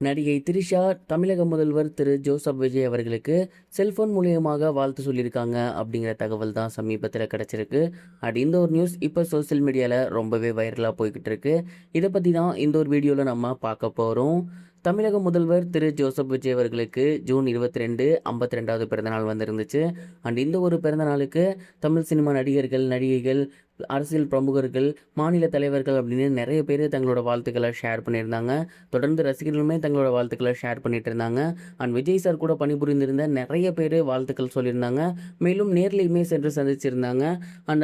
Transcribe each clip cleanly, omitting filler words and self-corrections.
நடிகை திரிஷா தமிழக முதல்வர் திரு ஜோசப் விஜய் அவர்களுக்கு செல்போன் மூலியமாக வாழ்த்து சொல்லியிருக்காங்க அப்படிங்கிற தகவல் தான் சமீபத்தில் கிடச்சிருக்கு. இந்த ஒரு நியூஸ் இப்போ சோசியல் மீடியாவில் ரொம்பவே வைரலாக போய்கிட்டு இருக்கு. இதை பற்றி தான் இந்த ஒரு வீடியோவில் நம்ம பார்க்க போகிறோம். தமிழக முதல்வர் திரு ஜோசப் விஜய் அவர்களுக்கு ஜூன் 22 52வது பிறந்தநாள் வந்திருந்துச்சு. இந்த ஒரு பிறந்தநாளுக்கு தமிழ் சினிமா நடிகர்கள், நடிகைகள், அரசியல் பிரமுகர்கள், மாநில தலைவர்கள் அப்படின்னு நிறைய பேர் தங்களோட வாழ்த்துக்களை ஷேர் பண்ணியிருந்தாங்க. தொடர்ந்து ரசிகர்களுமே தங்களோட வாழ்த்துக்களை ஷேர் பண்ணிட்டு இருந்தாங்க. விஜய் சார் கூட பணிபுரிந்திருந்த நிறைய பேர் வாழ்த்துக்கள் சொல்லியிருந்தாங்க. மேலும் நேர்லையுமே சென்று சந்திச்சிருந்தாங்க.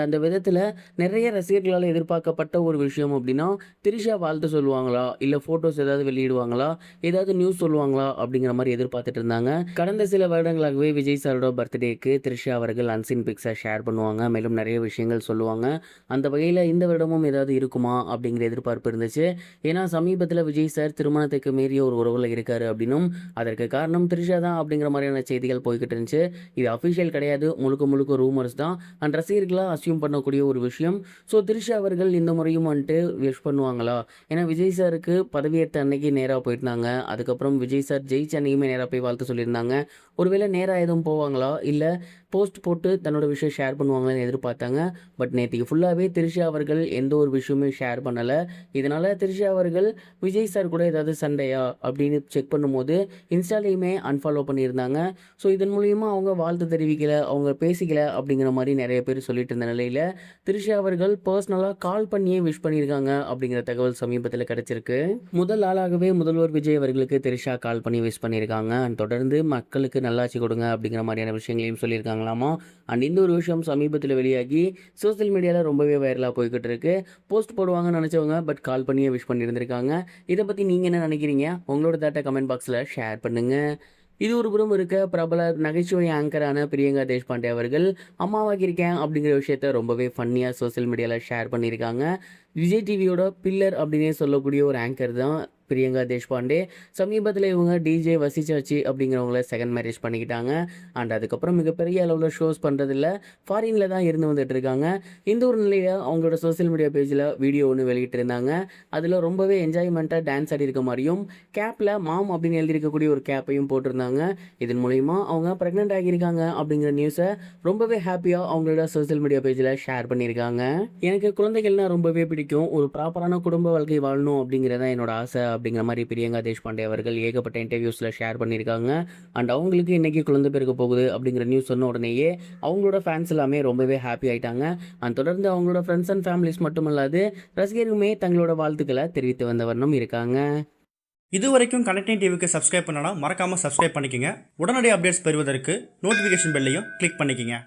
அந்த விதத்தில் நிறைய ரசிகர்களால் எதிர்பார்க்கப்பட்ட ஒரு விஷயம் அப்படின்னா, திரிஷா வாழ்த்து சொல்லுவாங்களா, இல்லை ஃபோட்டோஸ் ஏதாவது வெளியிடுவாங்களா, ஏதாவது நியூஸ் சொல்லுவாங்களா அப்படிங்கிற மாதிரி எதிர்பார்த்துட்டு இருந்தாங்க. கடந்த சில வருடங்களாகவே விஜய் சாரோட பர்த்டேக்கு திரிஷா அவர்கள் அன்சீன் பிக்ஸை ஷேர் பண்ணுவாங்க. மேலும் நிறைய விஷயங்கள் சொல்லுவாங்க. அந்த வகையில் இந்த வருடமும் ஏதாவது இருக்குமா அப்படிங்கிற எதிர்பார்ப்பு இருந்துச்சு. ஏன்னா சமீபத்தில் விஜய் சார் திருமணத்துக்கு மீறிய ஒரு உறவில் இருக்காரு அப்படின்னும், அதற்கு காரணம் திரிஷா தான் அப்படிங்கிற மாதிரியான செய்திகள் போய்கிட்டு இருந்துச்சு. இது அஃபிஷியல் கிடையாது, முழுக்க முழுக்க ரூமர்ஸ் தான். ரசிகர்களாக அசியூம் பண்ணக்கூடிய ஒரு விஷயம். ஸோ திரிஷா அவர்கள் இந்த முறையும் வந்துட்டு விஷ் பண்ணுவாங்களா? ஏன்னா விஜய் சாருக்கு பதவியேற்ற அன்னைக்கு நேராக போயிருந்தாங்க. அதுக்கப்புறம் விஜய் சார் ஜெயிச்ச அன்னைக்குமே நேராக போய் வாழ்த்து சொல்லியிருந்தாங்க. ஒருவேளை நேராக எதுவும் போவாங்களா, இல்லை போஸ்ட் போட்டு தன்னோட விஷயம் ஷேர் பண்ணுவாங்கன்னு எதிர்பார்த்தாங்க. பட் நேற்றுக்கு ஃபுல்லாகவே திரிஷா அவர்கள் எந்த ஒரு விஷயமே ஷேர் பண்ணலை. இதனால் திரிஷா அவர்கள் விஜய் சார் கூட ஏதாவது சண்டையா அப்படின்னு செக் பண்ணும்போது இன்ஸ்டாலேயுமே அன்ஃபாலோ பண்ணியிருந்தாங்க. ஸோ இதன் மூலிமா அவங்க வாழ்த்து தெரிவிக்கலை, அவங்க பேசிக்கலை அப்படிங்கிற மாதிரி நிறைய பேர் சொல்லிட்டு இருந்த நிலையில் திரிஷா அவர்கள் பர்சனலாக கால் பண்ணியே விஷ் பண்ணியிருக்காங்க அப்படிங்கிற தகவல் சமீபத்தில் கிடைச்சிருக்கு. முதல் ஆளாகவே முதல்வர் விஜய் அவர்களுக்கு திரிஷா கால் பண்ணி விஷ் பண்ணியிருக்காங்க. தொடர்ந்து மக்களுக்கு நல்லாட்சி கொடுங்க அப்படிங்கிற மாதிரியான விஷயங்களையும் சொல்லியிருக்காங்களாமா. இந்த ஒரு விஷயம் சமீபத்தில் வெளியாகி சோசியல் மீடியாவில் ரொம்பவே வைரலாக போய்கிட்டு இருக்கு. போஸ்ட் போடுவாங்கன்னு நினச்சவங்க பட் கால் பண்ணியே விஷ் பண்ணியிருந்திருக்காங்க. இதை பற்றி நீங்கள் என்ன நினைக்கிறீங்க? உங்களோட தாட்டை கமெண்ட் பாக்ஸில் ஷேர் பண்ணுங்கள். இது ஒரு புறம் இருக்க, பிரபல நகைச்சுவை ஆங்கரான பிரியங்கா தேஷ்பாண்டே அவர்கள் அம்மாவாக இருக்கேன் அப்படிங்கிற விஷயத்த ரொம்பவே ஃபன்னியாக சோசியல் மீடியாவில் ஷேர் பண்ணியிருக்காங்க. விஜய் டிவியோட பில்லர் அப்படின்னே சொல்லக்கூடிய ஒரு ஆங்கர் தான் பிரியங்கா தேஷ்பாண்டே. சமீபத்தில் இவங்க டிஜே வசிச்சாச்சு அப்படிங்கிறவங்கள செகண்ட் மேரேஜ் பண்ணிக்கிட்டாங்க. அதுக்கப்புறம் மிகப்பெரிய அளவில் ஷோஸ் பண்ணுறதில்ல, ஃபாரினில் தான் இருந்து வந்துட்டு இருக்காங்க. இந்த ஒரு நிலையில் அவங்களோட சோசியல் மீடியா பேஜில் வீடியோ ஒன்று வெளியிட்டிருந்தாங்க. அதில் ரொம்பவே என்ஜாய்மெண்ட்டாக டான்ஸ் ஆடி இருக்க மாதிரியும், கேப்பில் மாம் அப்படின்னு எழுதியிருக்கக்கூடிய ஒரு கேப்பையும் போட்டிருந்தாங்க. இதன் மூலிமா அவங்க ப்ரெக்னென்ட் ஆகியிருக்காங்க அப்படிங்கிற நியூஸை ரொம்பவே ஹாப்பியாக அவங்களோட சோசியல் மீடியா பேஜில் ஷேர் பண்ணியிருக்காங்க. எனக்கு குழந்தைகள்னால் ரொம்பவே பிடிக்கும், ஒரு ப்ராப்பரான குடும்ப வாழ்க்கை வாழணும் அப்படிங்கிறதான் என்னோட ஆசை அப்படிங்கிற மாதிரி பிரியங்கா தேஷ்பாண்டே அவர்கள் ஏகப்பட்ட இன்டர்வியூஸில் ஷேர் பண்ணியிருக்காங்க. அவங்களுக்கு இன்றைக்கி குழந்தை பிறக்க போகுது அப்படிங்கிற நியூஸ் சொன்ன உடனேயே அவங்களோட ஃபேன்ஸ் எல்லாமே ரொம்பவே ஹாப்பி ஆகிட்டாங்க. தொடர்ந்து அவங்களோட ஃப்ரெண்ட்ஸ் அண்ட் ஃபேமிலிஸ் மட்டுமல்லாது ரசிகருமே தங்களோட வாழ்த்துக்களை தெரிவித்து வந்த வண்ணம் இருக்காங்க. இது வரைக்கும் கனெக்டிங் டிவிக்கு சப்ஸ்கிரைப் பண்ணனா மறக்காமல் சப்ஸ்கிரைப் பண்ணிக்கங்க. உடனடி அப்டேட்ஸ் பெறுவதற்கு நோட்டிஃபிகேஷன் பெல்லையும் கிளிக் பண்ணிக்கங்க.